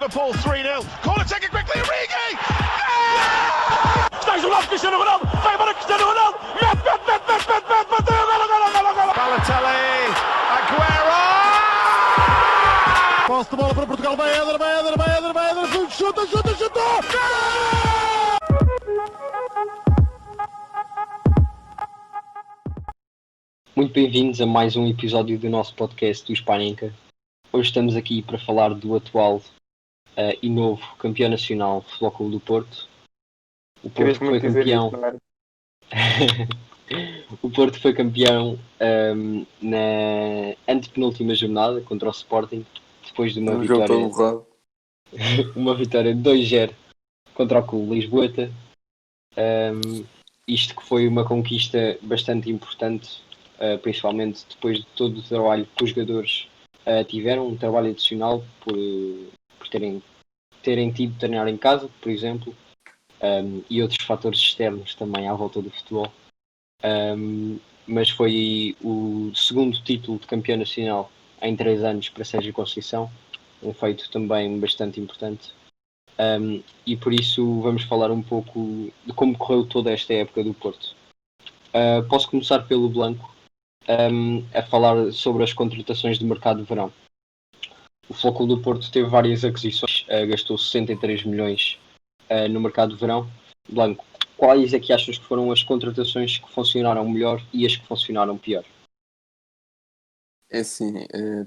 Liverpool 3-0. Corner taken quickly, Origi! Está isolado Cristiano Ronaldo, vai embora Cristiano Ronaldo, mete, bateu, golo. Balotelli, Aguero! Posse de bola para Portugal, vai Éder, chuta! Muito bem-vindos a mais um episódio do nosso podcast do Hispanica. Hoje estamos aqui para falar do atual e novo campeão nacional Futebol Clube do Porto. O Porto foi campeão. O Porto foi campeão na antepenúltima jornada contra o Sporting, depois de uma vitória de 2-0 contra o Clube Lisboeta. Isto que foi uma conquista bastante importante, principalmente depois de todo o trabalho que os jogadores tiveram, um trabalho adicional por terem tido de treinar em casa, por exemplo, e outros fatores externos também à volta do futebol. Mas foi o segundo título de campeão nacional em 3 anos para Sérgio Conceição, um feito também bastante importante. E por isso vamos falar um pouco de como correu toda esta época do Porto. Posso começar pelo Blanco, a falar sobre as contratações de mercado de verão. O Futebol Clube do Porto teve várias aquisições, gastou 63 milhões no mercado de verão. Blanco, quais é que achas que foram as contratações que funcionaram melhor e as que funcionaram pior? É assim,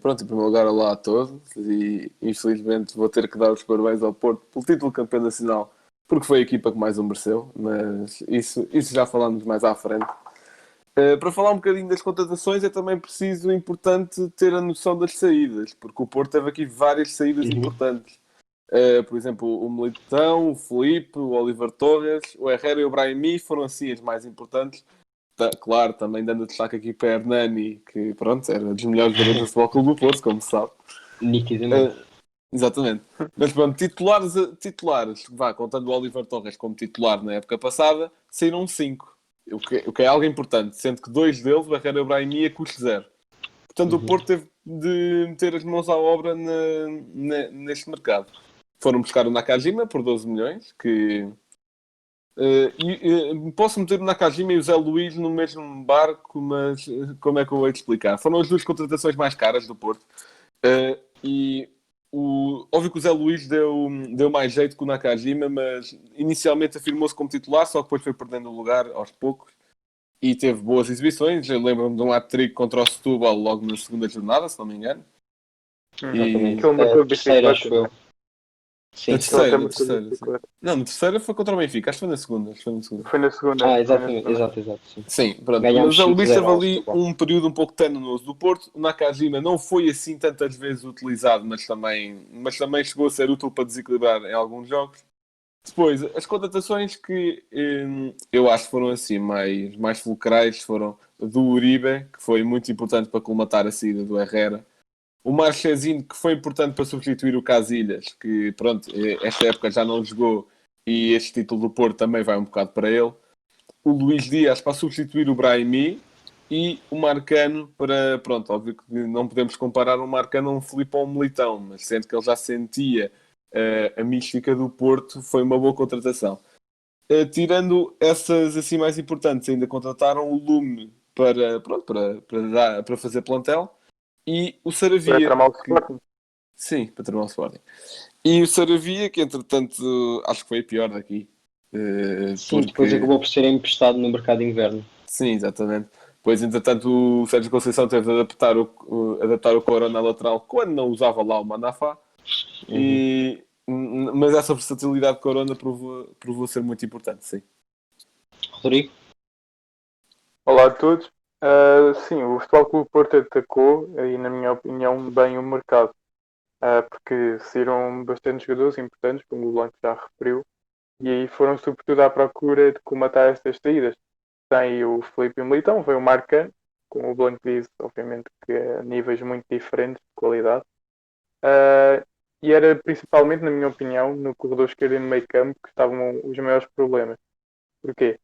pronto, em primeiro lugar, olá a todos, e infelizmente vou ter que dar os parabéns ao Porto pelo título de campeão nacional, porque foi a equipa que mais o mereceu, mas isso já falamos mais à frente. Para falar um bocadinho das contratações, é também preciso, importante, ter a noção das saídas, porque o Porto teve aqui várias saídas importantes. Por exemplo, o Militão, o Filipe, o Oliver Torres, o Herrera e o Brahimi foram assim as mais importantes. Claro, também dando destaque aqui para Hernani, que pronto, era dos melhores jogadores do Futebol Clube do Porto, como se sabe. Nitidamente. Exatamente. Mas pronto, titulares, contando o Oliver Torres como titular na época passada, saíram 5. O que é algo importante, sendo que 2 deles, o Herrera e o Brahimi, a custo 0. Portanto, o Porto teve de meter as mãos à obra neste mercado. Foram buscar o Nakajima por 12 milhões, que... posso meter o Nakajima e o Zé Luís no mesmo barco, mas como é que eu vou te explicar? Foram as 2 contratações mais caras do Porto. Óbvio que o Zé Luís deu mais jeito que o Nakajima, mas inicialmente afirmou-se como titular, só que depois foi perdendo o lugar aos poucos e teve boas exibições. Eu lembro-me de um hat-trick contra o Setúbal logo na segunda jornada, se não me engano. Terceira, acho eu. Sim, Na terceira. Não, na terceira foi contra o Benfica, acho que foi na segunda. Foi na segunda. Exato. Sim, pronto. Ganhámos Mas o Luís 5-0 teve ao ali Setúbal. um período um pouco tenenoso do Porto. O Nakajima não foi assim tantas vezes utilizado, mas também chegou a ser útil para desequilibrar em alguns jogos. Depois, as contratações que eu acho que foram assim mais fulcrais foram do Uribe, que foi muito importante para colmatar a saída do Herrera. O Marchezinho, que foi importante para substituir o Casillas, que pronto, esta época já não jogou e este título do Porto também vai um bocado para ele. O Luís Dias para substituir o Brahimi e o Marcano para, pronto, óbvio que não podemos comparar um Marcano a um Filipe ou um Militão, mas sendo que ele já sentia a mística do Porto, foi uma boa contratação. Tirando essas assim mais importantes, ainda contrataram o Lume para fazer plantel. E o Saravia... Para tramar o Sporting. Sim, para tramar o Sporting. E o Saravia, que entretanto acho que foi a pior daqui. Sim, depois acabou por ser emprestado no mercado de inverno. Sim, exatamente. Pois, entretanto, o Sérgio Conceição teve de adaptar o Corona na lateral quando não usava lá o Manafá. Mas essa versatilidade de Corona provou ser muito importante, sim. Rodrigo? Olá a todos. Sim, o Futebol Clube Porto atacou, e na minha opinião, bem o mercado. Porque saíram bastantes jogadores importantes, como o Blanco já referiu, e aí foram sobretudo à procura de comatar estas saídas. Tem o Filipe e o Militão, veio o Marcano, como o Blanco disse, obviamente que a níveis muito diferentes de qualidade. E era principalmente, na minha opinião, no corredor esquerdo e no meio campo que estavam os maiores problemas. Porquê?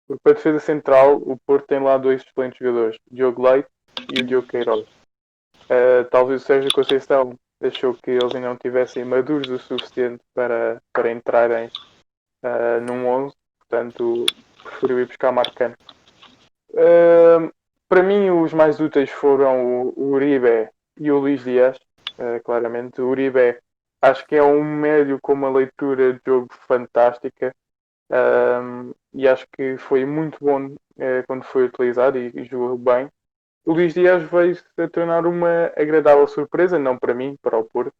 Porque para a defesa central, o Porto tem lá 2 excelentes jogadores, o Diogo Leite e o Diogo Queiroz. Talvez o Sérgio Conceição achou que eles ainda não tivessem maduros o suficiente para entrarem num 11, portanto preferiu ir buscar Marcano. Para mim os mais úteis foram o Uribe e o Luís Dias, claramente. O Uribe acho que é um médio com uma leitura de jogo fantástica, e acho que foi muito bom quando foi utilizado e jogou bem. O Luís Dias veio-se a tornar uma agradável surpresa, não para mim, para o Porto,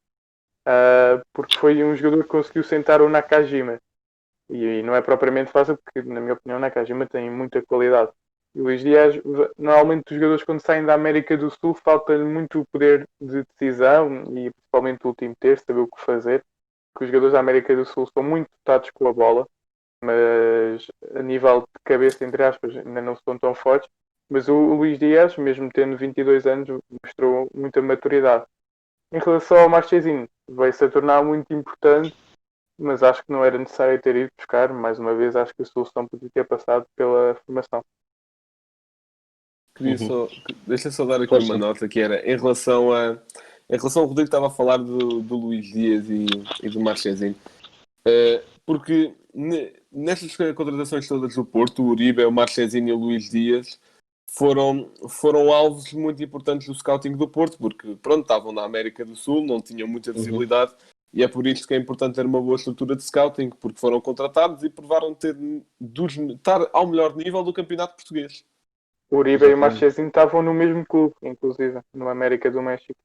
porque foi um jogador que conseguiu sentar o Nakajima. E não é propriamente fácil, porque, na minha opinião, o Nakajima tem muita qualidade. E o Luís Dias, normalmente, os jogadores, quando saem da América do Sul, falta-lhe muito o poder de decisão e principalmente o último terço, saber o que fazer. Porque os jogadores da América do Sul são muito dotados com a bola, mas a nível de cabeça, entre aspas, ainda não são tão fortes. Mas o Luís Dias, mesmo tendo 22 anos, mostrou muita maturidade. Em relação ao Marchezinho, veio-se a tornar muito importante, mas acho que não era necessário ter ido buscar. Mais uma vez, acho que a solução podia ter passado pela formação. Deixa só dar aqui Força. uma nota que era em relação ao Rodrigo estava a falar do Luís Dias e do Marchezinho. Porque nestas contratações todas do Porto, o Uribe, o Marchezinho e o Luís Dias foram alvos muito importantes do scouting do Porto, porque pronto, estavam na América do Sul, não tinham muita visibilidade, e é por isso que é importante ter uma boa estrutura de scouting, porque foram contratados e provaram estar ao melhor nível do campeonato português. O Uribe e o Marchezinho estavam no mesmo clube, inclusive, no América do México.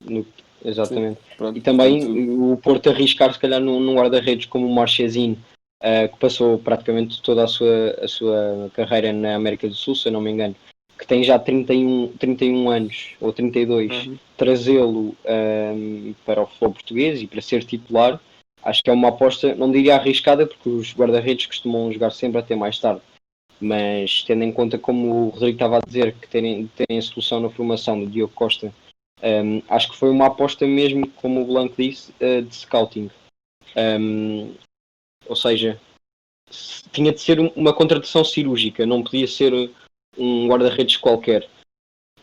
Exatamente. Sim, pronto, E também portanto, o Porto arriscar, se calhar, num guarda-redes como o Marchezinho, que passou praticamente toda a sua carreira na América do Sul, se eu não me engano, que tem já 31 anos, ou 32, trazê-lo para o futebol português e para ser titular, acho que é uma aposta, não diria arriscada, porque os guarda-redes costumam jogar sempre até mais tarde. Mas tendo em conta, como o Rodrigo estava a dizer, que terem a solução na formação do Diogo Costa, acho que foi uma aposta mesmo, como o Blanco disse, de scouting. Ou seja, tinha de ser uma contratação cirúrgica, não podia ser um guarda-redes qualquer.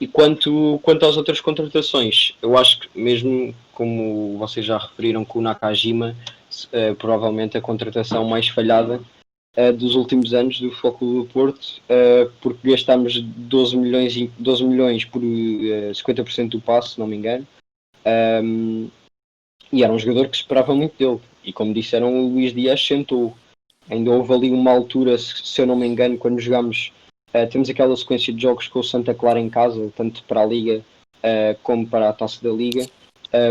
E quanto às outras contratações, eu acho que mesmo como vocês já referiram com o Nakajima, provavelmente a contratação mais falhada dos últimos anos do Futebol Clube do Porto, porque gastámos 12 milhões por 50% do passe, se não me engano, e era um jogador que se esperava muito dele, e como disseram, o Luís Dias sentou. Ainda houve ali uma altura, se eu não me engano, quando jogámos, temos aquela sequência de jogos com o Santa Clara em casa, tanto para a Liga como para a Taça da Liga.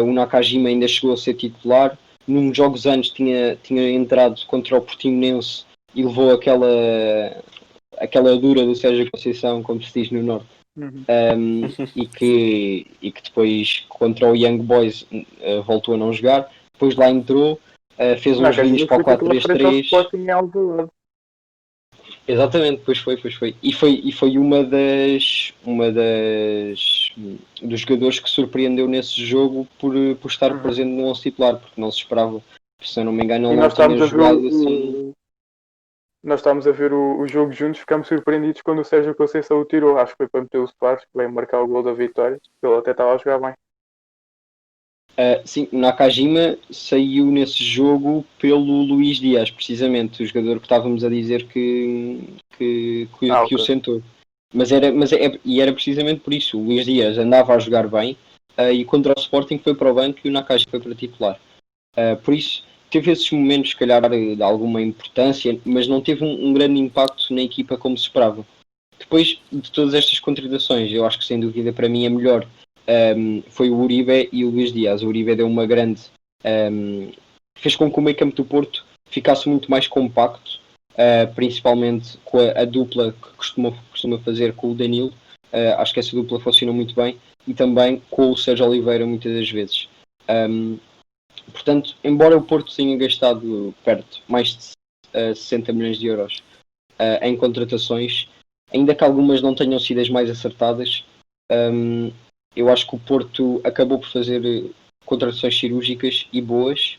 O Nakajima ainda chegou a ser titular, num jogos antes tinha entrado contra o Portimonense e levou aquela dura do Sérgio Conceição, como se diz no Norte, e que depois contra o Young Boys voltou a não jogar, depois lá entrou, fez uns vídeos para o 4-3-3. Exatamente, pois foi. E foi uma dos jogadores que surpreendeu nesse jogo por estar presente no 11 titular, porque não se esperava. Se eu não me engano, ele não tinha jogado assim. Nós estávamos a ver o jogo juntos, ficámos surpreendidos quando o Sérgio Conceição o tirou. Acho que foi para meter o Soares, que veio marcar o gol da vitória. Ele até estava a jogar bem. Sim, o Nakajima saiu nesse jogo pelo Luís Dias, precisamente, o jogador que estávamos a dizer que o sentou. Mas era precisamente por isso. O Luís Dias andava a jogar bem, e contra o Sporting foi para o banco e o Nakajima foi para titular. Por isso, teve esses momentos, se calhar, de alguma importância, mas não teve um grande impacto na equipa como se esperava. Depois de todas estas contratações, eu acho que sem dúvida para mim a melhor foi o Uribe e o Luís Dias. O Uribe deu uma grande... fez com que o meio campo do Porto ficasse muito mais compacto, principalmente com a dupla que costuma fazer com o Danilo. Acho que essa dupla funcionou muito bem, e também com o Sérgio Oliveira muitas das vezes. Portanto, embora o Porto tenha gastado perto mais de 60 milhões de euros em contratações, ainda que algumas não tenham sido as mais acertadas, eu acho que o Porto acabou por fazer contratações cirúrgicas e boas.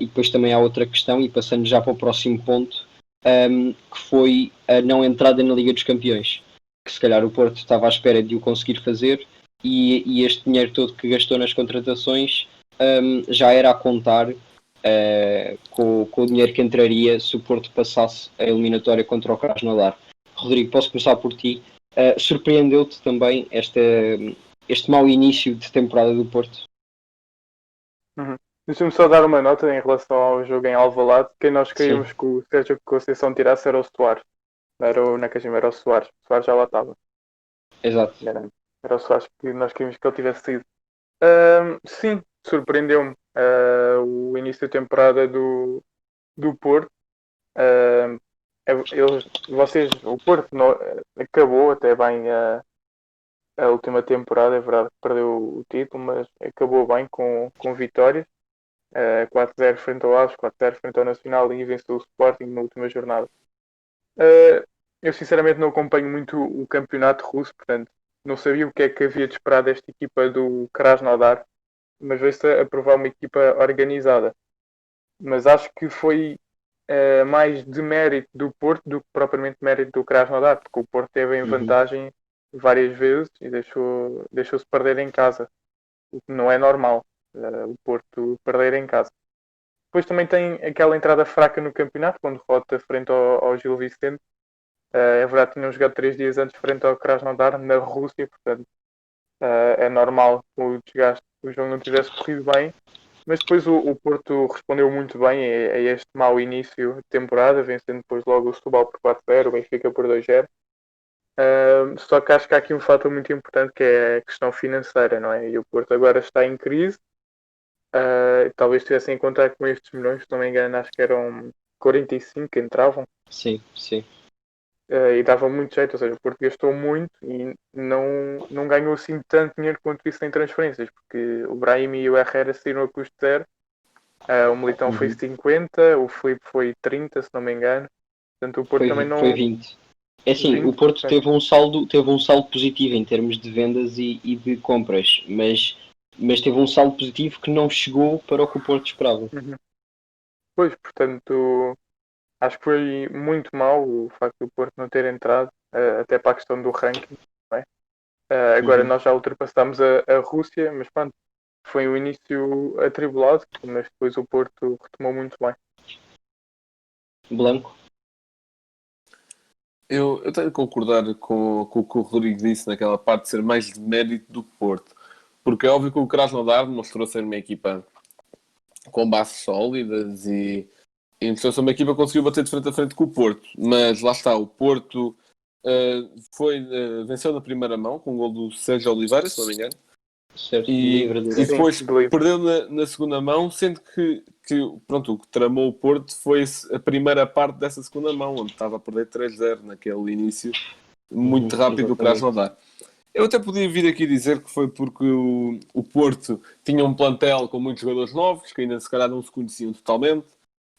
E depois também há outra questão, e passando já para o próximo ponto, que foi a não entrada na Liga dos Campeões, que se calhar o Porto estava à espera de o conseguir fazer, e este dinheiro todo que gastou nas contratações já era a contar com o dinheiro que entraria se o Porto passasse a eliminatória contra o Krasnodar. Rodrigo, posso começar por ti. Surpreendeu-te também este mau início de temporada do Porto? Deixa-me só dar uma nota em relação ao jogo em Alvalade. Quem nós queríamos que o Sérgio Conceição tirasse era o Soares. Era o Nakajima, era o Soares. O Soares já lá estava. Exato. Era o Soares que nós queríamos que ele tivesse saído. Sim, surpreendeu-me o início da temporada do Porto. O Porto acabou até bem a última temporada, é verdade que perdeu o título, mas acabou bem com vitórias. 4-0 frente ao Aves, 4-0 frente ao Nacional e venceu o Sporting na última jornada. Eu sinceramente não acompanho muito o campeonato russo, portanto não sabia o que é que havia de esperar desta equipa do Krasnodar, mas veio-se a provar uma equipa organizada. Mas acho que foi mais de mérito do Porto do que propriamente mérito do Krasnodar, porque o Porto teve em vantagem várias vezes e deixou-se perder em casa, o que não é normal, o Porto perder em casa. Depois também tem aquela entrada fraca no campeonato, quando rota frente ao Gil Vicente. É verdade que tinham jogado 3 dias antes frente ao Krasnodar na Rússia, portanto é normal que o desgaste, o jogo não tivesse corrido bem, mas depois o Porto respondeu muito bem a este mau início de temporada, vencendo depois logo o Setúbal por 4-0, o Benfica por 2-0. Só que acho que há aqui um fator muito importante que é a questão financeira, não é? E o Porto agora está em crise. Talvez tivessem em conta com estes milhões, se não me engano, acho que eram 45 que entravam. Sim. E dava muito jeito, ou seja, o Porto gastou muito e não ganhou assim tanto dinheiro quanto isso em transferências, porque o Brahim e o Herrera saíram a custo zero, o Militão foi 50, o Filipe foi 30, se não me engano. Portanto, o Porto também não... Foi 20. É assim, 20, o Porto teve um saldo positivo em termos de vendas e de compras, mas teve um saldo positivo que não chegou para o que o Porto esperava. Pois, portanto, acho que foi muito mau o facto do Porto não ter entrado, até para a questão do ranking. Não é? Agora nós já ultrapassámos a Rússia, mas pronto, foi um início atribulado, mas depois o Porto retomou muito bem. Blanco? Eu tenho de concordar com o que o Rodrigo disse naquela parte de ser mais de mérito do Porto. Porque é óbvio que o Krasnodar mostrou ser uma equipa com bases sólidas e mostrou-se uma equipa que conseguiu bater de frente a frente com o Porto. Mas lá está, o Porto venceu na primeira mão com um gol do Sérgio Oliveira, se não me engano. Certo, E depois perdeu na segunda mão, sendo que pronto, o que tramou o Porto foi a primeira parte dessa segunda mão, onde estava a perder 3-0 naquele início muito rápido do Krasnodar. Eu até podia vir aqui dizer que foi porque o Porto tinha um plantel com muitos jogadores novos, que ainda se calhar não se conheciam totalmente,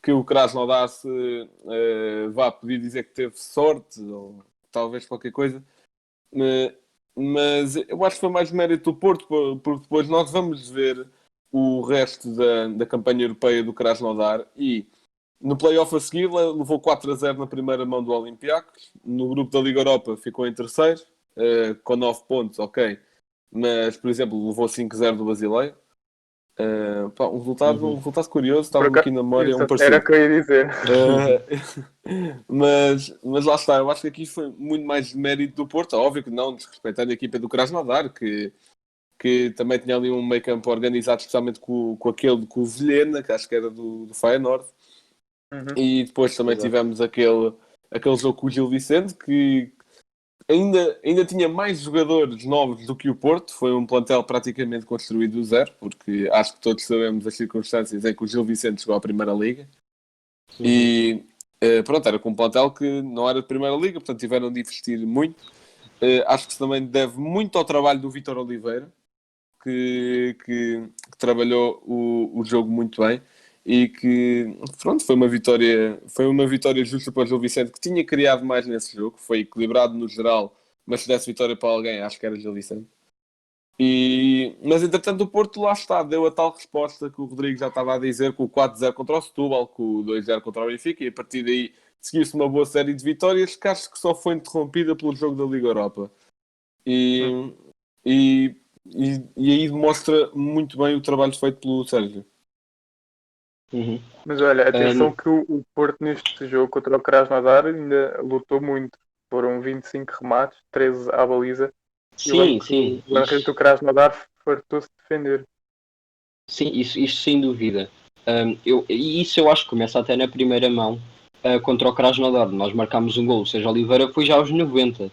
que o Krasnodar podia dizer que teve sorte, ou talvez qualquer coisa, mas eu acho que foi mais mérito do Porto, porque depois nós vamos ver o resto da campanha europeia do Krasnodar e no play-off a seguir levou 4-0 na primeira mão do Olympiacos, no grupo da Liga Europa ficou em terceiro, com 9 pontos, ok, mas por exemplo levou 5-0 do Basileia. Um resultado curioso, estava aqui na memória um parecido. Era o que eu ia dizer. Mas lá está, eu acho que aqui foi muito mais mérito do Porto, óbvio que não desrespeitando a equipa do Krasnodar, que também tinha ali um meio campo organizado, especialmente com aquele com o Vilhena, que acho que era do Feyenoord. E depois também tivemos aquele jogo com o Gil Vicente, que ainda tinha mais jogadores novos do que o Porto. Foi um plantel praticamente construído do zero, porque acho que todos sabemos as circunstâncias em que o Gil Vicente chegou à Primeira Liga. E pronto, era com um plantel que não era de Primeira Liga, portanto tiveram de investir muito. Acho que se também deve muito ao trabalho do Vítor Oliveira, que trabalhou o jogo muito bem. E que, pronto, foi uma vitória justa para o Gil Vicente, que tinha criado mais nesse jogo, foi equilibrado no geral, mas se desse vitória para alguém, acho que era Gil Vicente. Mas entretanto o Porto lá está, deu a tal resposta que o Rodrigo já estava a dizer, com o 4-0 contra o Setúbal, com o 2-0 contra o Benfica, e a partir daí seguiu-se uma boa série de vitórias, que acho que só foi interrompida pelo jogo da Liga Europa. E e aí demonstra muito bem o trabalho feito pelo Sérgio. Uhum. Mas olha, atenção que o Porto neste jogo contra o Krasnodar ainda lutou muito. Foram 25 remates, 13 à baliza. E eu lembro Sim. que o guarda-redes do Krasnodar fartou-se de defender. Sim, isso sem dúvida. E isso eu acho que começa até na primeira mão contra o Krasnodar. Nós marcámos um gol, o Sérgio Oliveira foi já aos 90.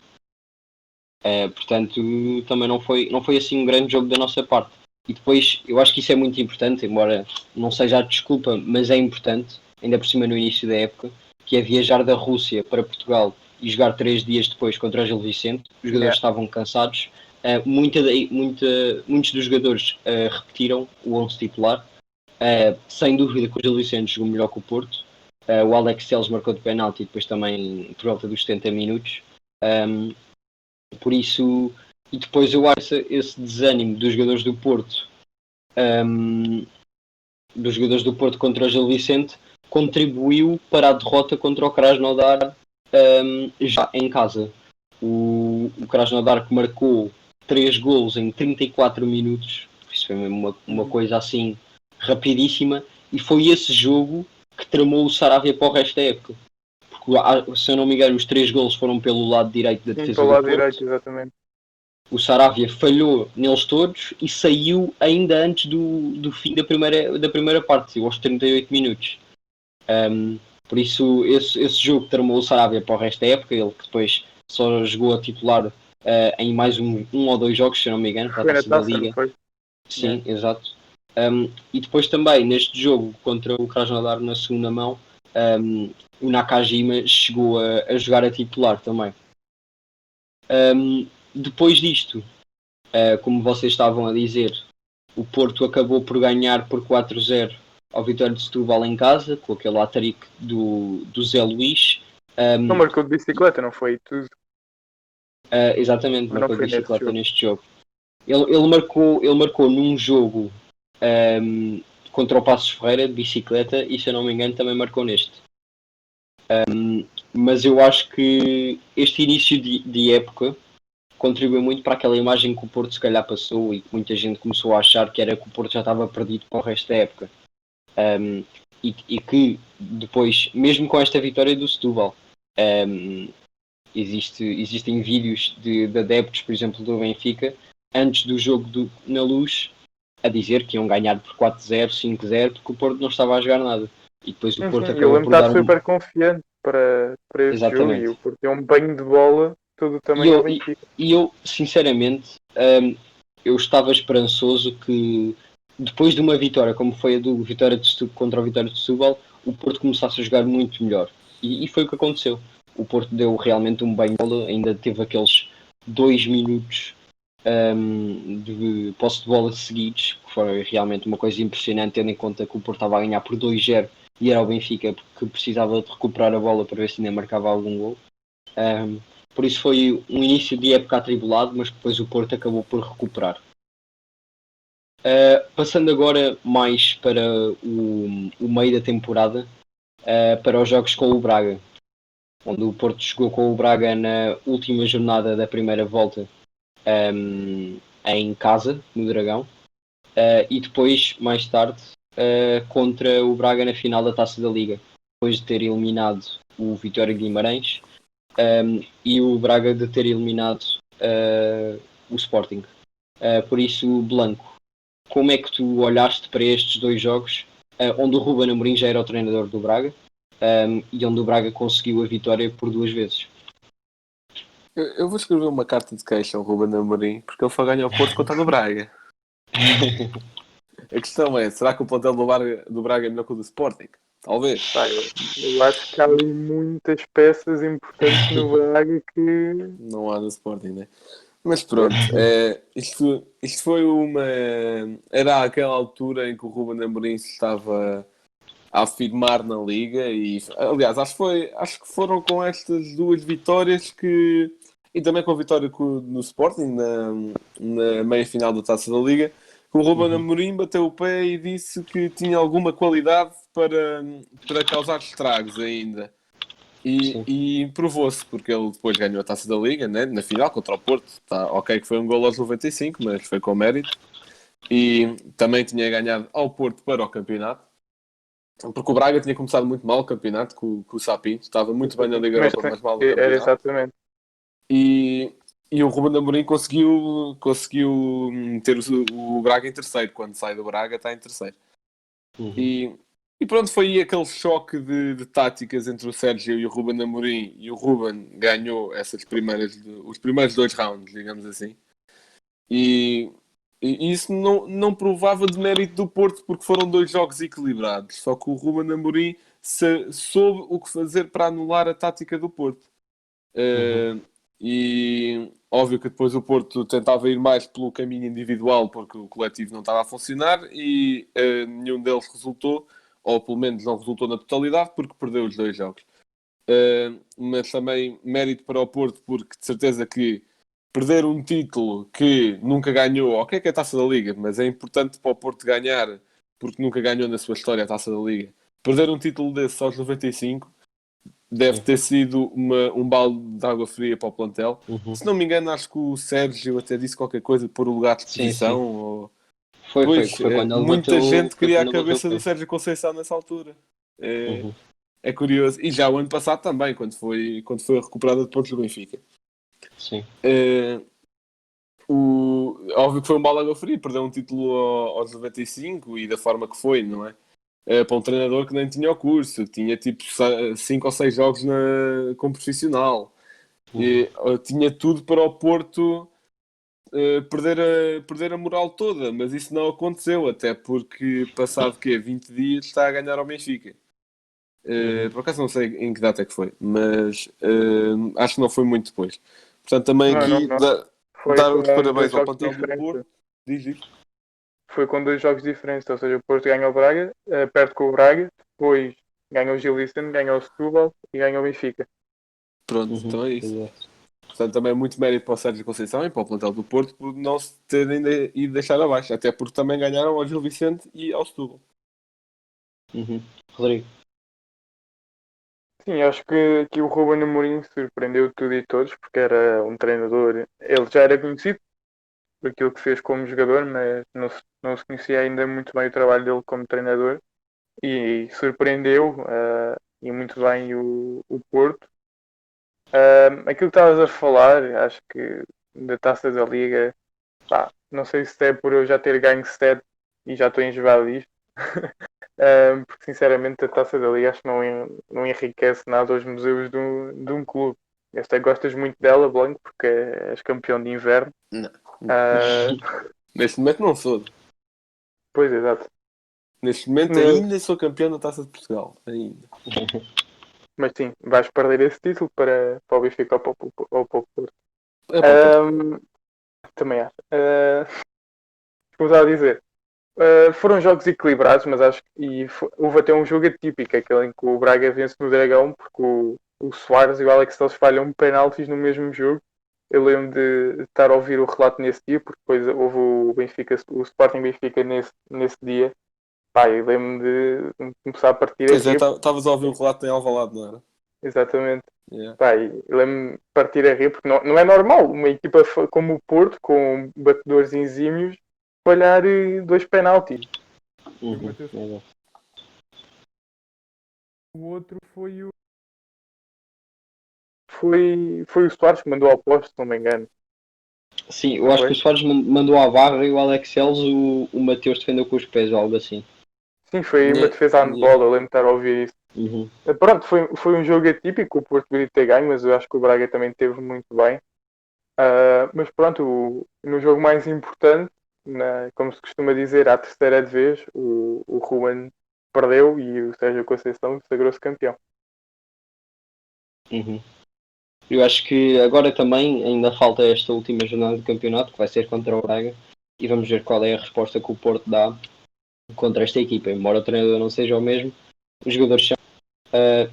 Portanto, também não foi assim um grande jogo da nossa parte. E depois, eu acho que isso é muito importante, embora não seja a desculpa, mas é importante, ainda por cima no início da época, que é viajar da Rússia para Portugal e jogar 3 dias depois contra o Gil Vicente. Os jogadores estavam cansados. Muitos dos jogadores repetiram o 11 titular. Sem dúvida que o Gil Vicente jogou melhor que o Porto. O Alex Telles marcou de penalti e depois também por volta dos 70 minutos. Por isso, e depois eu acho esse desânimo dos jogadores do Porto, contra o Gil Vicente, contribuiu para a derrota contra o Krasnodar já em casa. O Krasnodar que marcou 3 golos em 34 minutos, isso foi mesmo uma coisa assim rapidíssima, e foi esse jogo que tramou o Saravia para o resto da época. Porque, se eu não me engano, os 3 golos foram pelo lado direito da defesa pelo do lado Porto. direito, exatamente. O Saravia falhou neles todos e saiu ainda antes do fim da primeira parte, aos 38 minutos. Por isso, esse jogo tramou o Saravia para o resto da época. Ele que depois só jogou a titular em mais um ou 2 jogos, se eu não me engano, para a Taça da Liga. Não foi? Sim, exato. E depois também, neste jogo contra o Krasnodar na segunda mão, o Nakajima chegou a jogar a titular também. Depois disto, como vocês estavam a dizer, o Porto acabou por ganhar por 4-0 ao Vitória de Setúbal em casa, com aquele hat-trick do Zé Luís. Não marcou de bicicleta, não foi? Tudo. Exatamente, Mas marcou não de foi bicicleta neste jogo. Ele marcou num jogo contra o Passos Ferreira de bicicleta e, se eu não me engano, também marcou neste. Mas eu acho que este início de época contribuiu muito para aquela imagem que o Porto se calhar passou e que muita gente começou a achar que era que o Porto já estava perdido para o resto da época. E que depois, mesmo com esta vitória do Setúbal, existem vídeos de adeptos, por exemplo, do Benfica, antes do jogo na Luz, a dizer que iam ganhar por 4-0, 5-0, porque o Porto não estava a jogar nada. E depois o Porto acabou por dar super confiante para este jogo, e o Porto é um banho de bola todo também ao Benfica. E eu, sinceramente, eu estava esperançoso que depois de uma vitória, como foi a do Vitória de Setúbal contra o Vitória de Setúbal, o Porto começasse a jogar muito melhor. E foi o que aconteceu. O Porto deu realmente um banho de bola, ainda teve aqueles 2 minutos de posse de bola seguidos, que foi realmente uma coisa impressionante, tendo em conta que o Porto estava a ganhar por 2-0 e era o Benfica que precisava de recuperar a bola para ver se ainda marcava algum gol. Por isso foi um início de época atribulado, mas depois o Porto acabou por recuperar. Passando agora mais para o meio da temporada, para os jogos com o Braga, onde o Porto jogou com o Braga na última jornada da primeira volta em casa, no Dragão, e depois, mais tarde, contra o Braga na final da Taça da Liga, depois de ter eliminado o Vitória de Guimarães e o Braga de ter eliminado o Sporting. Por isso, Blanco, como é que tu olhaste para estes 2 jogos, onde o Ruben Amorim já era o treinador do Braga e onde o Braga conseguiu a vitória por 2 vezes? Eu vou escrever uma carta de queixa ao Ruben Amorim, porque ele foi ganhar o Porto contra o Braga. A questão é, será que o plantel do Braga é melhor que o do Sporting? Talvez. Eu acho que há ali muitas peças importantes no Braga que... Não há no Sporting, né? Mas pronto, isto foi uma... Era aquela altura em que o Ruben Amorim se estava a afirmar na Liga e, aliás, acho que foram com estas 2 vitórias que... E também com a vitória no Sporting, na meia-final da Taça da Liga, que o Ruben Amorim bateu o pé e disse que tinha alguma qualidade para causar estragos ainda. Sim. E provou-se, porque ele depois ganhou a Taça da Liga, né? Na final contra o Porto. Tá, ok que foi um gol aos 95, mas foi com mérito. E também tinha ganhado ao Porto para o campeonato. Porque o Braga tinha começado muito mal o campeonato com o Sapinto. Estava muito bem na Liga Mas Europa, mas mal no era campeonato. exatamente. E o Ruben Amorim conseguiu meter o Braga em terceiro. Quando sai do Braga, está em terceiro. Uhum. E pronto, foi aí aquele choque de táticas entre o Sérgio e o Ruben Amorim. E o Ruben ganhou os primeiros 2 rounds, digamos assim. E isso não provava de mérito do Porto, porque foram 2 jogos equilibrados. Só que o Ruben Amorim soube o que fazer para anular a tática do Porto. E óbvio que depois o Porto tentava ir mais pelo caminho individual, porque o coletivo não estava a funcionar e nenhum deles resultou, ou pelo menos não resultou na totalidade, porque perdeu os 2 jogos. Mas também mérito para o Porto, porque de certeza que perder um título que nunca ganhou, ok que é a Taça da Liga, mas é importante para o Porto ganhar, porque nunca ganhou na sua história a Taça da Liga. Perder um título desse aos 95 deve ter sido um balde de água fria para o plantel. Uhum. Se não me engano, acho que o Sérgio até disse qualquer coisa de pôr o lugar de exposição. Sim. Ou... Foi Pois, quando ele muita bateu, gente foi queria a quando ele cabeça bateu do o pé. Sérgio Conceição nessa altura. Uhum. É curioso. E já o ano passado também, quando foi a recuperada de pontos do Benfica. Sim. Óbvio que foi um balde de água fria, perdeu um título aos 95 e da forma que foi, não é? Para um treinador que nem tinha o curso, tinha tipo 5 ou 6 jogos como profissional. Tinha tudo para o Porto perder a moral toda, mas isso não aconteceu, até porque passado 20 dias está a ganhar ao Benfica. Por acaso não sei em que data é que foi, mas acho que não foi muito depois. Portanto, também aqui Não. Foi dar com os parabéns 2 ao jogos plantel do Porto. diferentes. Diz. Foi com 2 jogos diferentes, ou seja, o Porto ganha o Braga, perde com o Braga, depois ganha o Gil Vicente, ganha o Setúbal e ganha o Benfica. Pronto, então é isso. Portanto, também é muito mérito para o Sérgio Conceição e para o plantel do Porto por não se terem ido deixar abaixo, até porque também ganharam ao Gil Vicente e ao Setúbal. Rodrigo. Sim, acho que o Ruben Amorim surpreendeu tudo e todos, porque era um treinador, ele já era conhecido por aquilo que fez como jogador, mas não se conhecia ainda muito bem o trabalho dele como treinador e surpreendeu e muito bem o Porto. Aquilo que estavas a falar, acho que da Taça da Liga, pá, não sei se é por eu já ter ganho 7 e já estou enjoado disto. Porque sinceramente a Taça da Liga acho que não enriquece nada os museus de um clube. Eu sei que gostas muito dela, Blanco, porque és campeão de inverno. Não. Uh, Neste momento não sou. Pois, exato. Neste momento Mas, ainda sou campeão da Taça de Portugal. Ainda. mas sim, vais perder esse título para o Benfica ou para o Porto. É para o Porto. Também acho. Como estava a dizer, foram jogos equilibrados, mas acho que houve até um jogo atípico, aquele em que o Braga vence no Dragão, porque o Soares e o Alex Telles falham penaltis no mesmo jogo. Eu lembro de estar a ouvir o relato nesse dia, porque depois houve o Sporting Benfica nesse dia. Pá, eu lembro de começar a partir Pois é, rir. estavas a ouvir o relato em Alvalade, não era? Exatamente. Yeah. Pá, eu lembro de partir a rir, porque não é normal uma equipa como o Porto, com batedores exímios, falhar 2 penaltis. O outro foi o Soares que mandou ao posto, se não me engano. Sim, eu acho que o Soares mandou à barra e o Alex Telles, o Mateus defendeu com os pés ou algo assim. Sim, foi uma defesa handball, eu lembro de estar a ouvir isso. Pronto, foi um jogo atípico, o Porto podia ter ganho, mas eu acho que o Braga também teve muito bem. Mas pronto, no jogo mais importante, como se costuma dizer, à terceira de vez, o Ruben perdeu e o Sérgio Conceição sagrou-se campeão. Eu acho que agora também ainda falta esta última jornada de campeonato, que vai ser contra o Braga, e vamos ver qual é a resposta que o Porto dá contra esta equipa. Embora o treinador não seja o mesmo, os jogadores são,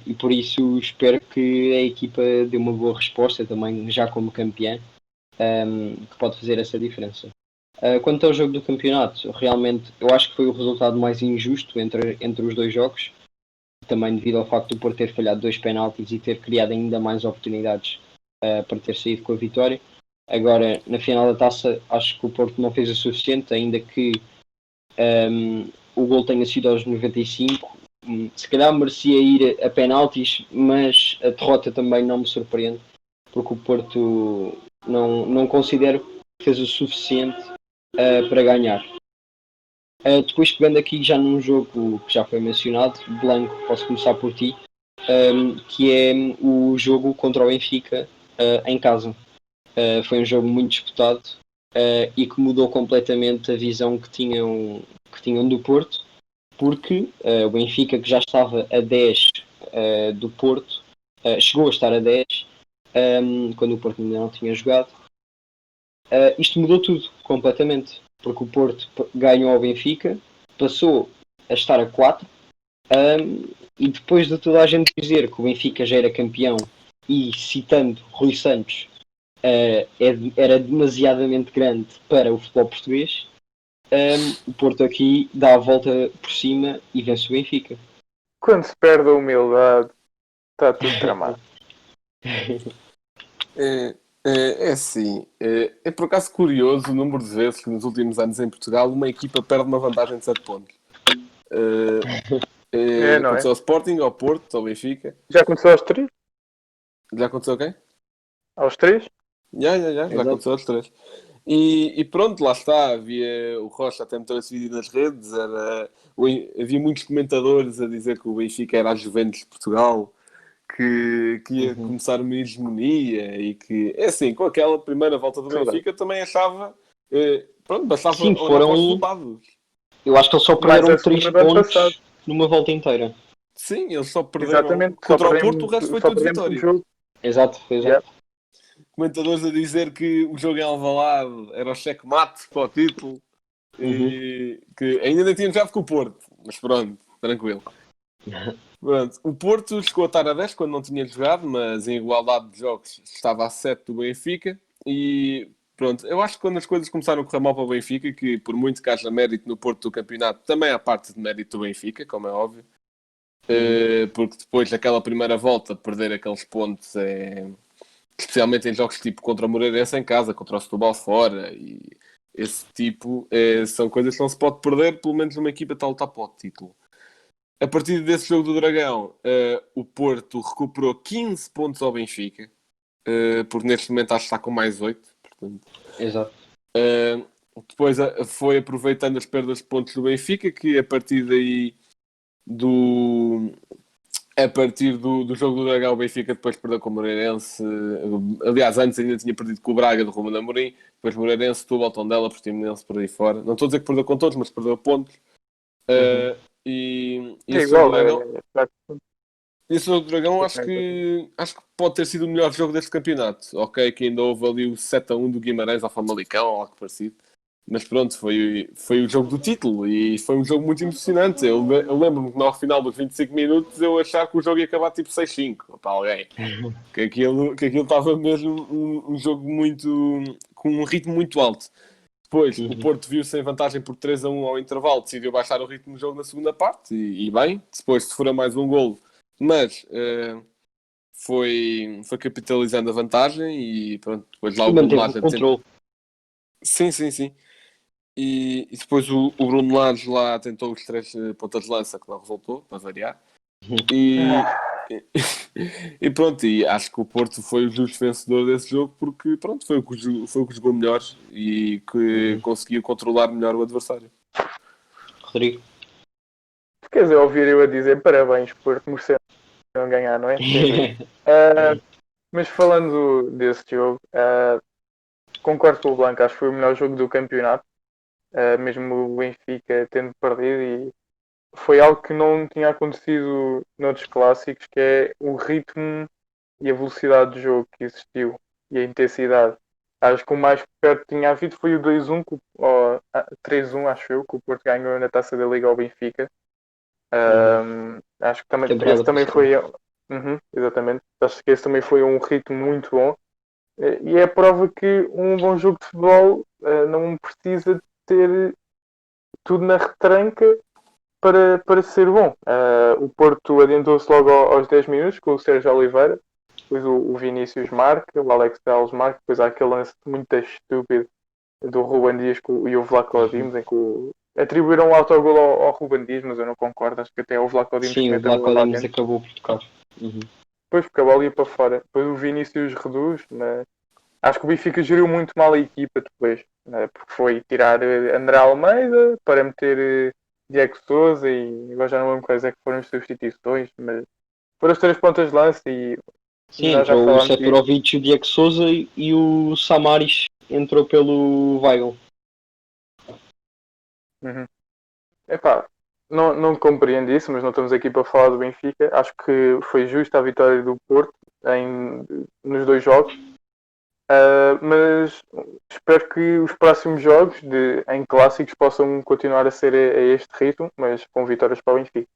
e por isso espero que a equipa dê uma boa resposta também, já como campeã, que pode fazer essa diferença. Quanto ao jogo do campeonato, realmente eu acho que foi o resultado mais injusto entre os 2 jogos, também devido ao facto do Porto ter falhado 2 penaltis e ter criado ainda mais oportunidades para ter saído com a vitória. Agora, na final da taça, acho que o Porto não fez o suficiente, ainda que o gol tenha sido aos 95. Se calhar merecia ir a penaltis, mas a derrota também não me surpreende, porque o Porto não considero que fez o suficiente para ganhar. Depois, pegando aqui já num jogo que já foi mencionado, Blanco, posso começar por ti, que é o jogo contra o Benfica em casa. Foi um jogo muito disputado e que mudou completamente a visão que tinham do Porto, porque o Benfica, que já estava a 10 do Porto, chegou a estar a 10 quando o Porto ainda não tinha jogado. Isto mudou tudo completamente, porque o Porto ganhou ao Benfica, passou a estar a 4, e depois de toda a gente dizer que o Benfica já era campeão e citando Rui Santos, era demasiadamente grande para o futebol português, o Porto aqui dá a volta por cima e vence o Benfica. Quando se perde a humildade, está tudo tramado. É assim, é por acaso curioso o número de vezes que nos últimos anos em Portugal uma equipa perde uma vantagem de 7 pontos. Não Aconteceu é? ao Sporting, ao Porto, ao Benfica. Já aconteceu aos 3? Já aconteceu a quem? Aos 3? Já Exato. aconteceu aos 3. E pronto, lá está, havia o Rocha até meteu esse vídeo nas redes, havia muitos comentadores a dizer que o Benfica era a Juventus de Portugal, que ia começar uma hegemonia e que, é assim, com aquela primeira volta do Benfica também achava, pronto, bastava Sim, olhar foram- para os resultados. Eu acho que eles só Mais perderam a 3 segunda do ano passado. pontos numa volta inteira. Sim, eles só perderam Exatamente. contra Só o Porto, o resto foi só tudo perdemos um vitória. jogo. Exato, foi exato. Yeah. Comentadores a dizer que o jogo em Alvalade era o checkmate para o título e que ainda nem tínhamos jogado com o Porto, mas pronto, tranquilo. Pronto, o Porto chegou a estar a 10 quando não tinha jogado, mas em igualdade de jogos estava a 7 do Benfica e pronto, eu acho que quando as coisas começaram a correr mal para o Benfica, que por muito que haja mérito no Porto do campeonato, também há parte de mérito do Benfica, como é óbvio, porque depois daquela primeira volta perder aqueles pontos especialmente em jogos tipo contra o Moreirense em casa, contra o Setúbal fora e esse tipo, são coisas que não se pode perder, pelo menos numa equipa está a lutar para o título. A partir desse jogo do Dragão, o Porto recuperou 15 pontos ao Benfica, porque neste momento acho que está com mais 8. Portanto, Exato. depois foi aproveitando as perdas de pontos do Benfica, que a partir daí a partir do jogo do Dragão, o Benfica depois perdeu com o Moreirense. Aliás, antes ainda tinha perdido com o Braga do Ruben Amorim. Depois Moreirense, Setúbal, Tondela, Portimonense por aí fora. Não estou a dizer que perdeu com todos, mas perdeu pontos. E É esse igual. jogo do Dragão, esse jogo do Dragão acho que pode ter sido o melhor jogo deste campeonato. Ok, que ainda houve ali o 7-1 do Guimarães ao Famalicão, ou algo parecido. Mas pronto, foi o jogo do título e foi um jogo muito emocionante. Eu lembro-me que no final dos 25 minutos eu achar que o jogo ia acabar tipo 6-5 para alguém. Que aquilo estava mesmo um jogo com um ritmo muito alto. Depois o Porto viu-se em vantagem por 3-1 ao intervalo, decidiu baixar o ritmo do jogo na segunda parte e bem, depois se fora mais um golo, mas foi capitalizando a vantagem e pronto, depois lá o Manteve Bruno Lage o controle. Sim. E depois o Bruno Lage lá tentou os 3 pontas de lança que não resultou, para variar. E pronto, e acho que o Porto foi o justo vencedor desse jogo porque pronto, foi o que jogou melhor e que conseguiu controlar melhor o adversário. Rodrigo. Quer dizer, ouvir eu a dizer parabéns por mereceram ganhar, não é? Mas falando desse jogo, concordo com o Blanco, acho que foi o melhor jogo do campeonato, mesmo o Benfica tendo perdido, e foi algo que não tinha acontecido noutros clássicos, que é o ritmo e a velocidade do jogo que existiu e a intensidade. Acho que o mais perto que tinha havido foi o 2-1, ou 3-1, acho eu, que o Porto ganhou na Taça da Liga ao Benfica. Acho que esse também foi. Exatamente. Acho que esse também foi um ritmo muito bom. E é a prova que um bom jogo de futebol não precisa ter tudo na retranca para ser bom. O Porto adiantou-se logo aos 10 minutos com o Sérgio Oliveira, depois o Vinícius marca, o Alex Telles marca, depois há aquele lance muito estúpido do Ruben Dias e o Vlaco Dimos, em que atribuíram o autogol ao Ruben Dias, mas eu não concordo, acho que até é o Vlaco Dimos que Sim, o mete a bola Vlaco lá Dimos dentro. acabou por tocar. Uhum. Depois porque a bola ia para fora. Depois o Vinícius reduz, mas acho que o Benfica geriu muito mal a equipa depois, né? Porque foi tirar André Almeida para meter Diego Souza e agora já não lembro quais é que foram as substituições, mas foram as 3 pontas de lance e Sim, já entrou o falámos disso. Seferovic, o Diego Souza e o Samaris entrou pelo Weigl. Uhum. Epá, não compreendo isso, mas não estamos aqui para falar do Benfica. Acho que foi justa a vitória do Porto nos 2 jogos. Mas espero que os próximos jogos em clássicos possam continuar a ser a este ritmo, mas com vitórias para o Benfica.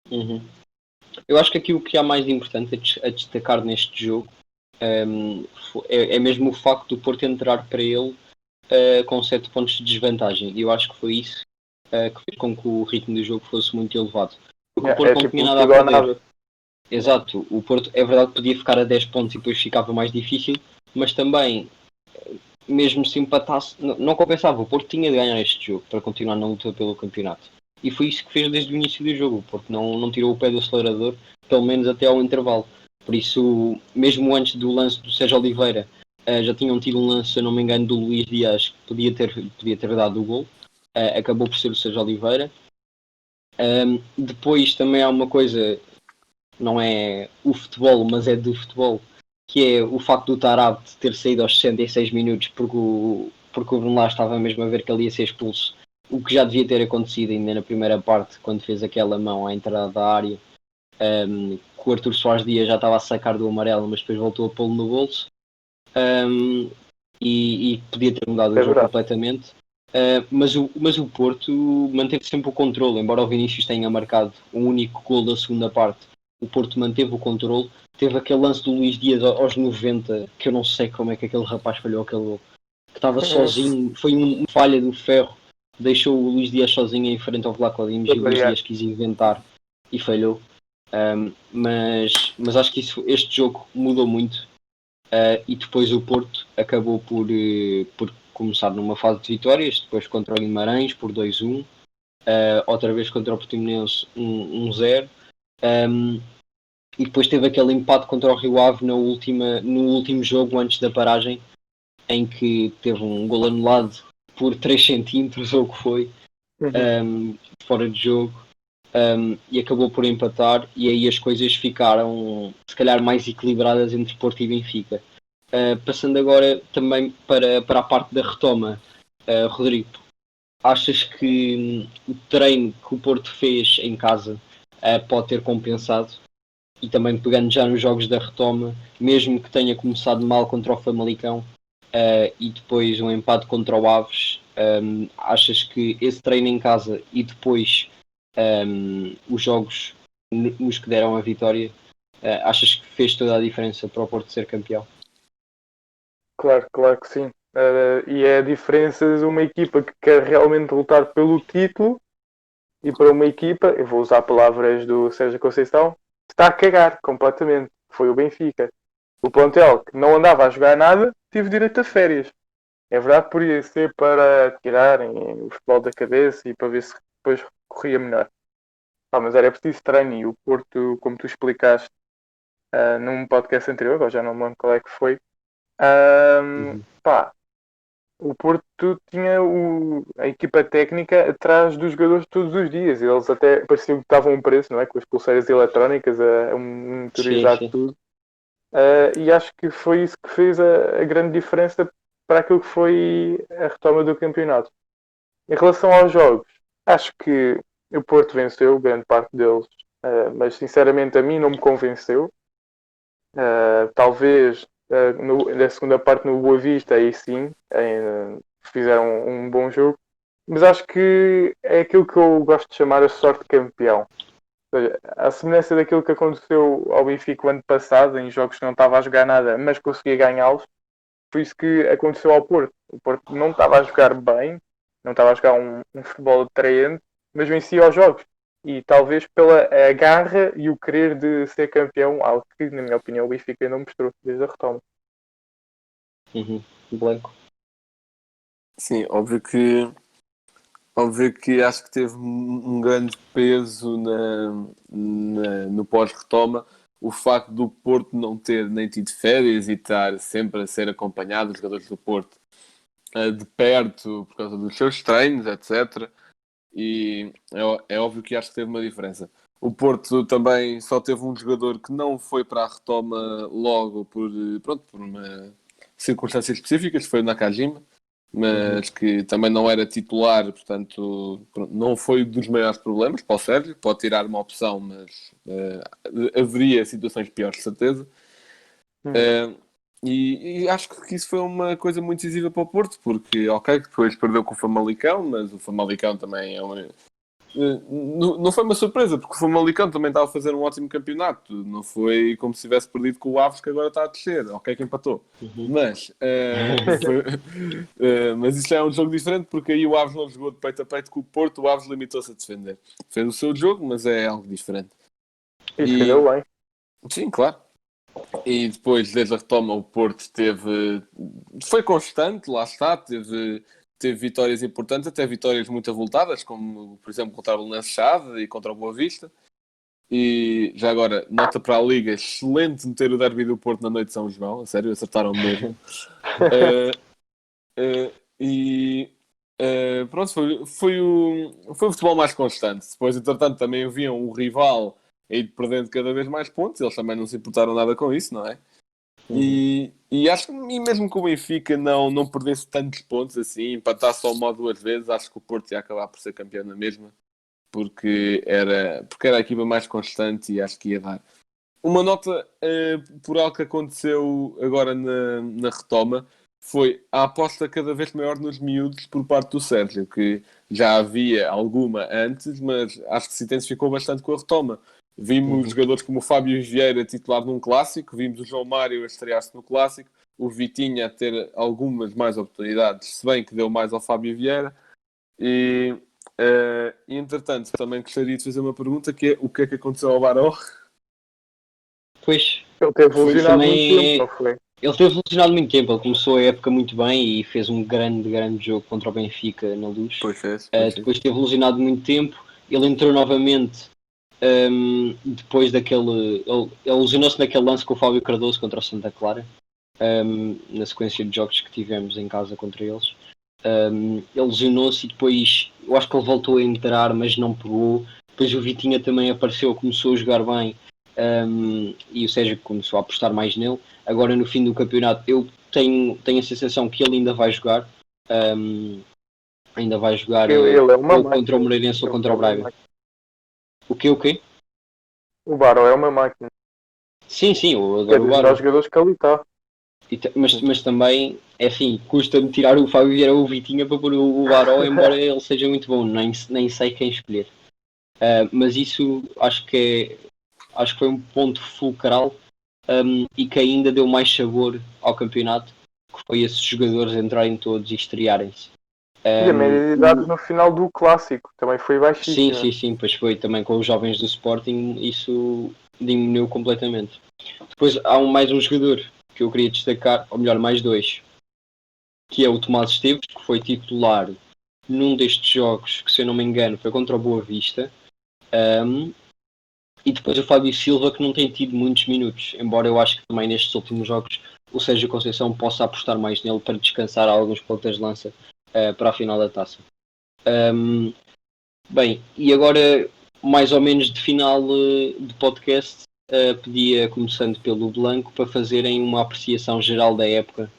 Uhum. Eu acho que aqui o que há mais importante a destacar neste jogo é mesmo o facto do Porto entrar para ele com 7 pontos de desvantagem. E eu acho que foi isso que fez com que o ritmo do jogo fosse muito elevado. Porque o Porto não Tipo tinha nada a tudo ou perder. nada. Exato, o Porto é verdade que podia ficar a 10 pontos e depois ficava mais difícil, mas também, mesmo se empatasse, não compensava. O Porto tinha de ganhar este jogo para continuar na luta pelo campeonato. E foi isso que fez desde o início do jogo. O Porto não tirou o pé do acelerador, pelo menos até ao intervalo. Por isso, mesmo antes do lance do Sérgio Oliveira, já tinham tido um lance, se eu não me engano, do Luís Dias, que podia ter dado o gol. Acabou por ser o Sérgio Oliveira. Depois também há uma coisa, não é o futebol, mas é do futebol, que é o facto do Tarab ter saído aos 66 minutos porque o Bruno Lage estava mesmo a ver que ele ia ser expulso, o que já devia ter acontecido ainda na primeira parte, quando fez aquela mão à entrada da área, que o Arthur Soares Dias já estava a sacar do amarelo, mas depois voltou a pô-lo no bolso, e podia ter mudado o jogo verdade. completamente. Mas o Porto manteve sempre o controle, embora o Vinícius tenha marcado o único gol da segunda parte. O Porto manteve o controle. Teve aquele lance do Luís Dias aos 90, que eu não sei como é que aquele rapaz falhou aquele gol. Que estava sozinho, foi uma falha do Ferro, deixou o Luís Dias sozinho em frente ao Vlaco Dimos e o Luís Dias quis inventar e falhou. Mas acho que este jogo mudou muito. E depois o Porto acabou por começar numa fase de vitórias, depois contra o Guimarães por 2-1, outra vez contra o Portimonense 1-0, e depois teve aquele empate contra o Rio Ave no último jogo antes da paragem, em que teve um gol anulado por 3 centímetros ou o que foi, fora de jogo. E acabou por empatar, e aí as coisas ficaram se calhar mais equilibradas entre Porto e Benfica. Passando agora também para a parte da retoma, Rodrigo, achas que o treino que o Porto fez em casa pode ter compensado? E também pegando já nos jogos da retoma, mesmo que tenha começado mal contra o Famalicão e depois um empate contra o Aves, achas que esse treino em casa e depois os jogos nos que deram a vitória, achas que fez toda a diferença para o Porto ser campeão? Claro que sim. E é a diferença de uma equipa que quer realmente lutar pelo título e para uma equipa, eu vou usar palavras do Sérgio Conceição, está a cagar completamente. Foi o Benfica. O plantel que não andava a jogar nada, tive direito a férias. É verdade, podia ser para tirarem o futebol da cabeça e para ver se depois corria melhor. Mas era preciso treino e o Porto, como tu explicaste num podcast anterior, agora já não me lembro qual é que foi, o Porto tinha a equipa técnica atrás dos jogadores todos os dias. Eles até pareciam que estavam a um preço, não é? Com as pulseiras eletrónicas a monitorizar tudo. E acho que foi isso que fez a grande diferença para aquilo que foi a retoma do campeonato. Em relação aos jogos, acho que o Porto venceu grande parte deles, mas sinceramente a mim não me convenceu. Talvez na segunda parte no Boa Vista, aí sim, fizeram um bom jogo. Mas acho que é aquilo que eu gosto de chamar a sorte de campeão. Ou seja, a semelhança daquilo que aconteceu ao Benfica o ano passado, em jogos que não estava a jogar nada, mas conseguia ganhá-los, foi isso que aconteceu ao Porto. O Porto não estava a jogar bem, não estava a jogar um futebol atraente, mas vencia os jogos. E talvez pela a garra e o querer de ser campeão, algo que, na minha opinião, o Benfica não mostrou desde a retoma. Blanco. Sim, óbvio que acho que teve um grande peso no pós-retoma o facto do Porto não ter nem tido férias e estar sempre a ser acompanhado, os jogadores do Porto, de perto por causa dos seus treinos, etc. E é óbvio que acho que teve uma diferença. O Porto também só teve um jogador que não foi para a retoma logo por uma circunstâncias específicas, foi o Nakajima, mas que também não era titular, portanto não foi dos maiores problemas para o Sérgio. Pode tirar uma opção, mas haveria situações piores, de certeza. E acho que isso foi uma coisa muito decisiva para o Porto, porque ok, depois perdeu com o Famalicão, mas o Famalicão também não foi uma surpresa, porque o Famalicão também estava a fazer um ótimo campeonato. Não foi como se tivesse perdido com o Aves, que agora está a descer. Ok, que empatou. Mas mas isto é um jogo diferente, porque aí o Aves não jogou de peito a peito com o Porto. O Aves limitou-se a defender. Fez o seu jogo, mas é algo diferente. E defendeu bem. Sim, claro. E depois, desde a retoma, o Porto foi constante, lá está, teve vitórias importantes, até vitórias muito avultadas, como, por exemplo, contra o Belenenses e contra o Boa Vista. E já agora, nota para a Liga, excelente meter o derby do Porto na noite de São João, a sério, acertaram mesmo. Pronto, foi o futebol mais constante. Depois, entretanto, também haviam o rival a ir perdendo cada vez mais pontos, eles também não se importaram nada com isso, não é? E acho que mesmo que o Benfica não perdesse tantos pontos assim, empatasse só uma ou duas vezes, acho que o Porto ia acabar por ser campeão na mesma, porque era a equipa mais constante e acho que ia dar. Uma nota por algo que aconteceu agora na retoma foi a aposta cada vez maior nos miúdos por parte do Sérgio, que já havia alguma antes, mas acho que se intensificou bastante com a retoma. Vimos jogadores como o Fábio Vieira titular num clássico, vimos o João Mário a estrear-se no clássico, o Vitinha a ter algumas mais oportunidades, se bem que deu mais ao Fábio Vieira. E entretanto, também gostaria de fazer uma pergunta, que é: o que é que aconteceu ao Baró? Pois, Ele teve lesionado também- muito tempo, não foi? ele teve lesionado muito tempo, ele começou a época muito bem e fez um grande jogo contra o Benfica na Luz. Pois fez. Depois teve lesionado muito tempo, ele entrou novamente depois daquele. Ele lesionou-se naquele lance com o Fábio Cardoso contra o Santa Clara, na sequência de jogos que tivemos em casa contra eles. Ele lesionou-se e depois eu acho que ele voltou a entrar, mas não pegou. Depois o Vitinha também apareceu, começou a jogar bem, e o Sérgio começou a apostar mais nele. Agora no fim do campeonato eu tenho a sensação que ele ainda vai jogar. Ainda vai jogar Ele é uma ou máquina. contra o Moreirense ou contra o Braga. O quê? O Baró é uma máquina. Sim, eu É adoro o dos Baró. melhores jogadores que ali está. Mas também, é assim, custa-me tirar o Fábio Vieira ou o Vitinha para pôr o Baró, embora ele seja muito bom, nem sei quem escolher. Mas isso acho que foi um ponto fulcral, e que ainda deu mais sabor ao campeonato, que foi esses jogadores entrarem todos e estrearem-se. E a média de idade no final do clássico também foi baixíssima. Sim, pois foi também com os jovens do Sporting, isso diminuiu completamente. Depois há mais um jogador que eu queria destacar, ou melhor, mais dois, que é o Tomás Esteves, que foi titular num destes jogos, que se eu não me engano foi contra o Boa Vista, e depois o Fábio Silva, que não tem tido muitos minutos, embora eu acho que também nestes últimos jogos o Sérgio Conceição possa apostar mais nele para descansar alguns pontas de lança para a final da taça. Bem, e agora mais ou menos de final de podcast, pedia, começando pelo Blanco, para fazerem uma apreciação geral da época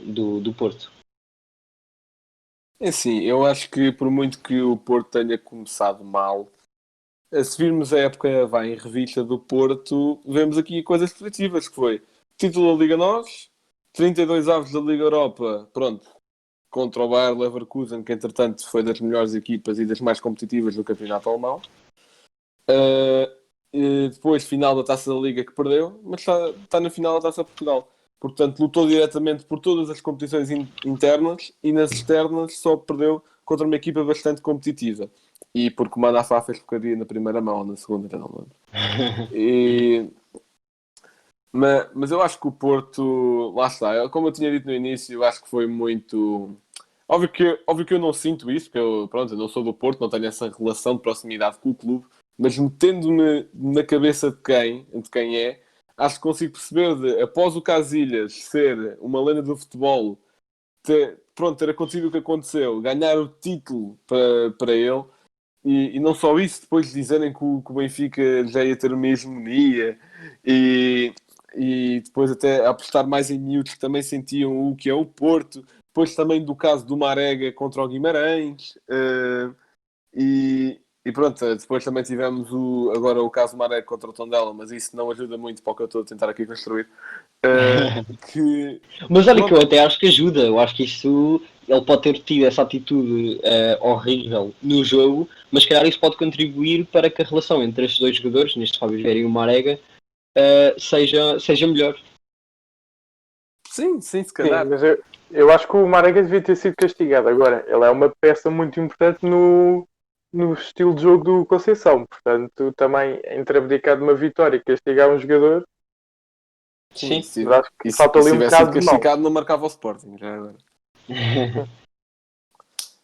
do Porto. É assim, eu acho que por muito que o Porto tenha começado mal, se virmos a época em revista do Porto, vemos aqui coisas positivas, que foi título da Liga Nós, 32 avos da Liga Europa, pronto, contra o Bayer Leverkusen, que entretanto foi das melhores equipas e das mais competitivas do campeonato alemão. E depois final da Taça da Liga, que perdeu, mas está na final da Taça de Portugal. Portanto, lutou diretamente por todas as competições internas, e nas externas só perdeu contra uma equipa bastante competitiva. E porque o Manafá fez porcaria na primeira mão ou na segunda, já não lembro. Mas eu acho que o Porto, lá está, como eu tinha dito no início, eu acho que foi muito... Óbvio que eu não sinto isso, porque eu não sou do Porto, não tenho essa relação de proximidade com o clube, mas metendo-me na cabeça de quem é, acho que consigo perceber, após o Casilhas ser uma lenda do futebol, ter acontecido o que aconteceu, ganhar o título para ele, e não só isso, depois dizerem que o Benfica já ia ter uma hegemonia, e depois até apostar mais em miúdos que também sentiam o que é o Porto, depois também do caso do Marega contra o Guimarães, e pronto, depois também tivemos agora o caso do Marega contra o Tondela, mas isso não ajuda muito para o que eu estou a tentar aqui construir. Mas olha que eu até acho que ajuda. Eu acho que isso, ele pode ter tido essa atitude horrível no jogo, mas se calhar isso pode contribuir para que a relação entre estes dois jogadores, neste Fábio Vieira e o Marega, seja melhor. Sim, se calhar. Sim, mas eu acho que o Marega devia ter sido castigado. Agora, ele é uma peça muito importante no estilo de jogo do Conceição. Portanto, também entre abdicar de uma vitória e castigar um jogador, Sim. mas acho que falta ali um bocado de mão. castigado, não marcava o Sporting, já agora.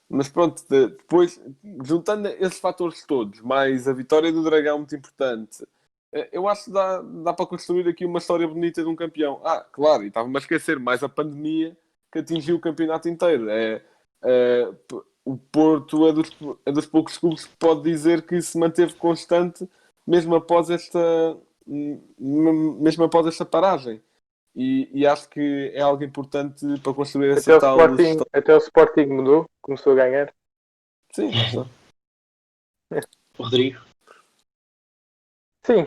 Mas pronto, depois, juntando esses fatores todos, mais a vitória do Dragão muito importante, eu acho que dá para construir aqui uma história bonita de um campeão. Claro, e estava-me a esquecer, mais a pandemia que atingiu o campeonato inteiro. O Porto é dos poucos clubes que pode dizer que se manteve constante mesmo após esta paragem. E acho que é algo importante para construir essa tal... Até o Sporting mudou, começou a ganhar. Sim, Rodrigo? Sim,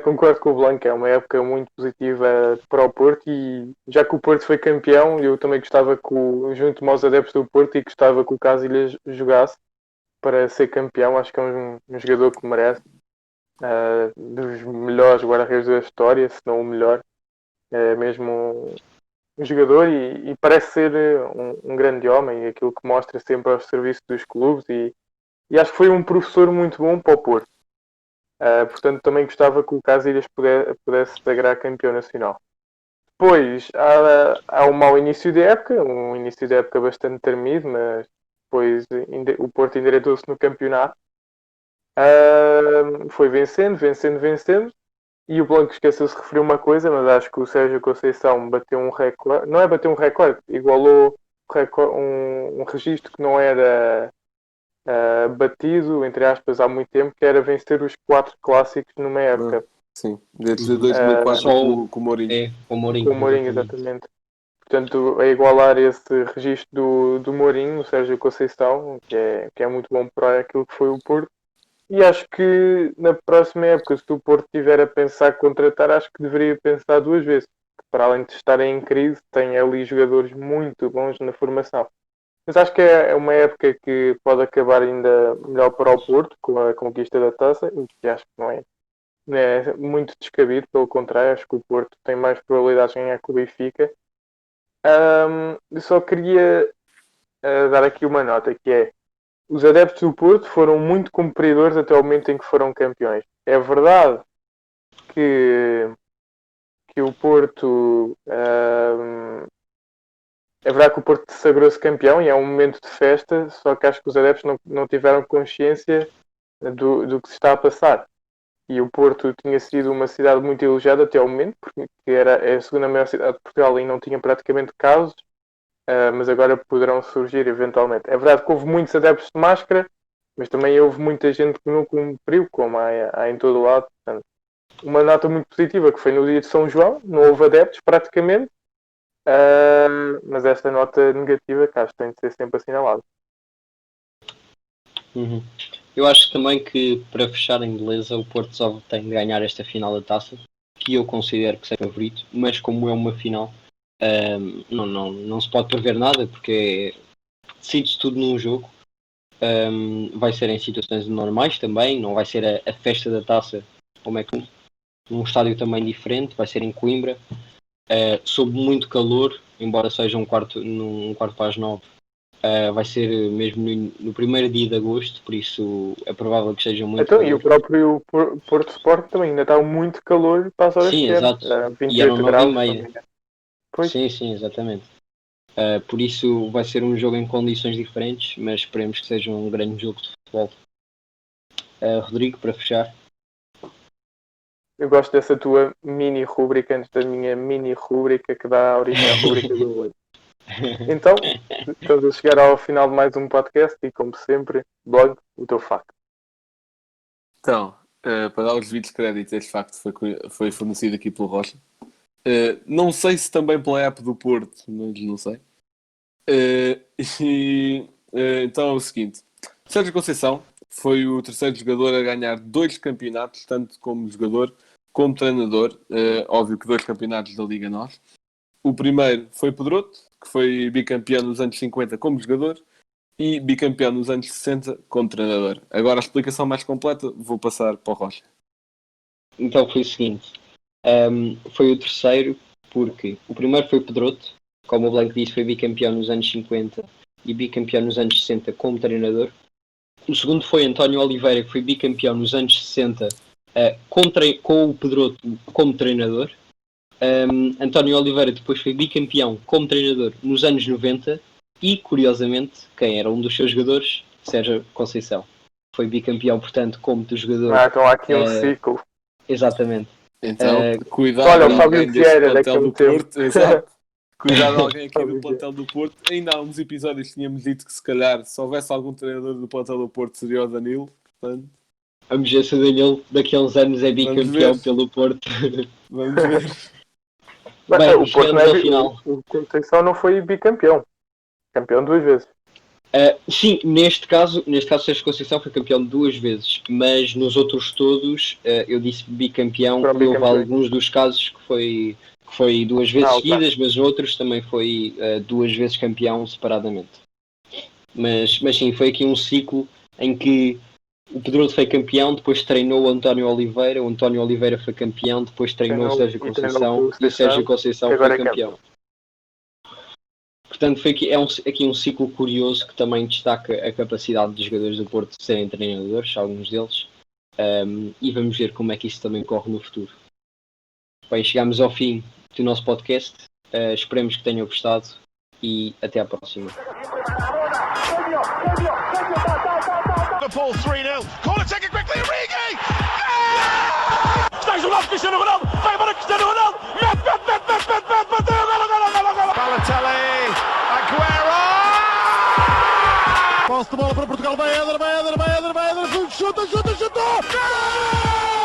concordo com o Blanco, é uma época muito positiva para o Porto e já que o Porto foi campeão, eu também gostava junto aos adeptos do Porto e gostava que o Casilhas jogasse para ser campeão. Acho que é um jogador que merece, dos melhores guarda-redes da história, se não o melhor. É mesmo um jogador e parece ser um grande homem, aquilo que mostra sempre aos serviços dos clubes e acho que foi um professor muito bom para o Porto. Portanto, também gostava que o Casilhas pudesse sagrar campeão nacional. Depois, há um mau início de época, um início de época bastante tremido, mas depois o Porto endireitou-se no campeonato. Foi vencendo, e o Blanco esqueceu-se de referir uma coisa, mas acho que o Sérgio Conceição bateu um recorde, não é bateu um recorde, igualou um registro que não era batido, entre aspas, há muito tempo, que era vencer os 4 clássicos numa época. Sim, desde 2004 com o Mourinho. Com o Mourinho. Com o Mourinho, exatamente. Portanto, a igualar esse registro do Mourinho, o Sérgio Conceição, que é muito bom para aquilo que foi o Porto. E acho que na próxima época, se o Porto estiver a pensar contratar, acho que deveria pensar 2 vezes. Para além de estarem em crise, tem ali jogadores muito bons na formação. Mas acho que é uma época que pode acabar ainda melhor para o Porto, com a conquista da taça, o que acho que não é muito descabido, pelo contrário, acho que o Porto tem mais probabilidades de ganhar que o Benfica. Eu só queria dar aqui uma nota, que é: os adeptos do Porto foram muito cumpridores até o momento em que foram campeões. É verdade que o Porto sagrou-se campeão e é um momento de festa, só que acho que os adeptos não tiveram consciência do que se está a passar. E o Porto tinha sido uma cidade muito elogiada até ao momento, porque era a segunda maior cidade de Portugal e não tinha praticamente casos. Mas agora poderão surgir eventualmente. É verdade que houve muitos adeptos de máscara, mas também houve muita gente que não cumpriu, como há em todo o lado. Portanto, uma nota muito positiva, que foi no dia de São João, não houve adeptos praticamente, mas esta nota negativa, que acho que tem de ser sempre assinalada. Eu acho também que, para fechar em beleza, o Porto só tem de ganhar esta final da taça, que eu considero que seja favorito, mas como é uma final, não se pode prever nada, porque decide-se tudo num jogo. Vai ser em situações normais também, não vai ser a festa da taça como é que num estádio também diferente, vai ser em Coimbra, sob muito calor, embora seja num quarto para as 9, Vai ser mesmo no primeiro dia de agosto, por isso é provável que seja muito Então, e o calor. próprio Porto Sport também ainda está muito calor para as horas Sim, que era. exato. E eram 28 9 e graus. meia. Pois. Sim, exatamente. Por isso vai ser um jogo em condições diferentes, mas esperemos que seja um grande jogo de futebol. Rodrigo, para fechar. Eu gosto dessa tua mini rúbrica antes da minha mini rúbrica que dá origem à rúbrica do hoje. Então, estamos a chegar ao final de mais um podcast e, como sempre, blog, o teu facto. Então, para dar os devidos créditos, este facto foi fornecido aqui pelo Rocha. Não sei se também pela app do Porto, mas não sei. Então é o seguinte: Sérgio Conceição foi o terceiro jogador a ganhar 2 campeonatos, tanto como jogador como treinador. Óbvio que 2 campeonatos da Liga NOS. O primeiro foi Pedroto, que foi bicampeão nos anos 50 como jogador e bicampeão nos anos 60 como treinador. Agora a explicação mais completa vou passar para o Rocha. Então foi o seguinte: foi o terceiro, porque o primeiro foi Pedroto, como o Blanco disse, foi bicampeão nos anos 50 e bicampeão nos anos 60 como treinador. O segundo foi António Oliveira, que foi bicampeão nos anos 60 com o Pedroto como treinador. António Oliveira depois foi bicampeão como treinador nos anos 90 e, curiosamente, quem era um dos seus jogadores, Sérgio Conceição. Foi bicampeão, portanto, como do jogador. Então há aqui um ciclo. Exatamente. Então, cuidado olha, o de Fábio alguém Vieira deste plantel do daquele Porto. Exato. Cuidado de alguém aqui Fábio do plantel do Porto. Ainda há uns episódios que tínhamos dito que se calhar se houvesse algum treinador do plantel do Porto seria o Danilo. Portanto, Vamos ver se o Danilo daqui a uns anos é bicampeão pelo Porto. Vamos ver. Bem, o Porto não chegamos ao final. O Conceição não foi bicampeão. Campeão 2 vezes. Sim, neste caso Sérgio Conceição foi campeão 2 vezes, mas nos outros todos eu disse bicampeão e houve alguns dos casos que foi 2 vezes seguidas, mas outros também foi 2 vezes campeão separadamente. Mas sim, foi aqui um ciclo em que o Pedroto foi campeão, depois treinou o António Oliveira foi campeão, depois treinou o Sérgio Conceição e o Sérgio Conceição foi campeão. Portanto, foi aqui um ciclo curioso que também destaca a capacidade dos jogadores do Porto de serem treinadores, alguns deles, e vamos ver como é que isso também corre no futuro. Bem, chegamos ao fim do nosso podcast, esperemos que tenham gostado e até à próxima. Liverpool 3-0. Corner taken quickly, Origi! Está jogado Cristiano Ronaldo, vai embora Cristiano Ronaldo, mete, golo. Balotelli, Aguero! Posse de bola para Portugal, vai Éder, chuta! Gol!